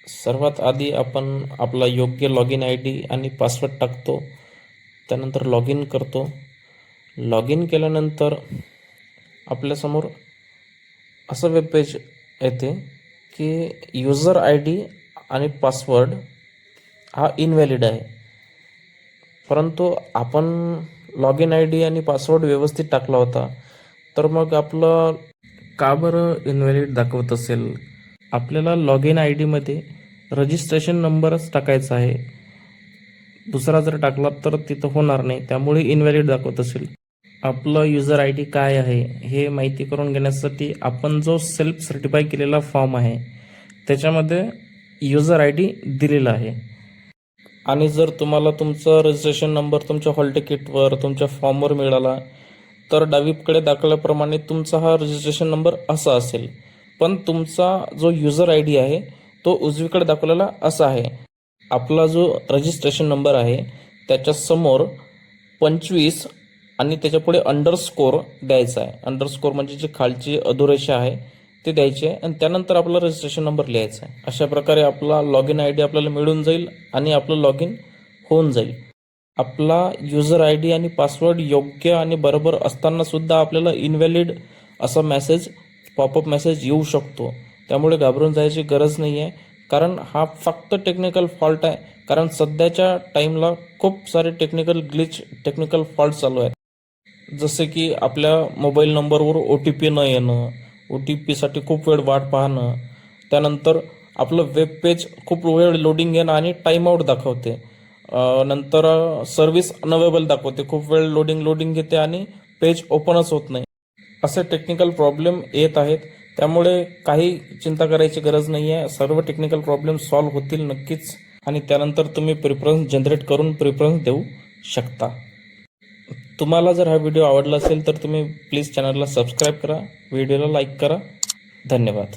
सर्वात आधी आपण आपला योग्य लॉग इन आय डी आणि पासवर्ड टाकतो. त्यानंतर लॉग इन करतो. लॉग इन केल्यानंतर आपल्यासमोर असं वेब पेज येते की युजर आय डी आणि पासवर्ड हा इनव्हॅलिड आहे. परंतु आपण लॉग इन आय डी आणि पासवर्ड व्यवस्थित टाकला होता, तर मग आपलं का बरं इनव्हॅलिड दाखवत असेल? आपल्याला लॉग इन आय डीमध्ये रजिस्ट्रेशन नंबरच टाकायचा आहे. दुसरा जर टाकला तर तिथं होणार नाही, त्यामुळे इनव्हॅलिड दाखवत असेल. आपलं युजर आय डी काय आहे हे माहिती करून घेण्यासाठी आपण जो सेल्फ सर्टिफाय केलेला फॉर्म आहे त्याच्यामध्ये युजर आय डी दिलेला आहे. आणि जर तुम्हाला तुमचा रजिस्ट्रेशन नंबर तुमच्या हॉल तिकीटवर तुमच्या फॉर्मवर मिळाला तर डावीकडे दाखवल्याप्रमाणे तुमचा हा रजिस्ट्रेशन नंबर असा असेल. पण तुमचा जो युजर आय डी आहे तो उजवीकडे दाखवलेला असा आहे. आपला जो रजिस्ट्रेशन नंबर आहे त्याच्या समोर 25 आणि त्याच्यापुढे अंडरस्कोर द्यायचा आहे. अंडरस्कोर म्हणजे जी खालची अधोरेषा आहे ते द्यायची आहे आणि त्यानंतर आपला रजिस्ट्रेशन नंबर लिहायचा आहे. अशा प्रकारे आपला लॉग इन आय डी आपल्याला मिळून जाईल आणि आपलं लॉग इन होऊन जाईल. आपला युजर आय डी आणि पासवर्ड योग्य आणि बरोबर असताना सुद्धा आपल्याला इनव्हॅलिड असा मेसेज पॉपअप मेसेज येऊ शकतो. त्यामुळे घाबरून जायची गरज नाही आहे, कारण हा फक्त टेक्निकल फॉल्ट आहे. कारण सध्याच्या टाईमला खूप सारे टेक्निकल ग्लिच टेक्निकल फॉल्ट चालू आहेत. जसे की आपल्या मोबाईल नंबरवर OTP न येणं, OTPसाठी खूप वेळ वाट पाहणं, त्यानंतर आपलं वेब पेज खूप वेळ लोडिंग घेणं आणि टाईमआउट दाखवते. नंतर सर्व्हिस अनअवेलेबल दाखवते, खूप वेळ लोडिंग घेते आणि पेज ओपनच होत नाही. असे टेक्निकल प्रॉब्लेम येत आहेत. त्यामुळे काही चिंता करायची गरज नाही आहे. सर्व टेक्निकल प्रॉब्लेम सॉल्व्ह होतील नक्कीच आणि त्यानंतर तुम्ही प्रिफरन्स जनरेट करून प्रिफरन्स देऊ शकता. तुम्हाला जर हा व्हिडिओ आवडला असेल तर तुम्ही प्लीज चॅनलला सबस्क्राईब करा, व्हिडिओला लाईक करा. धन्यवाद.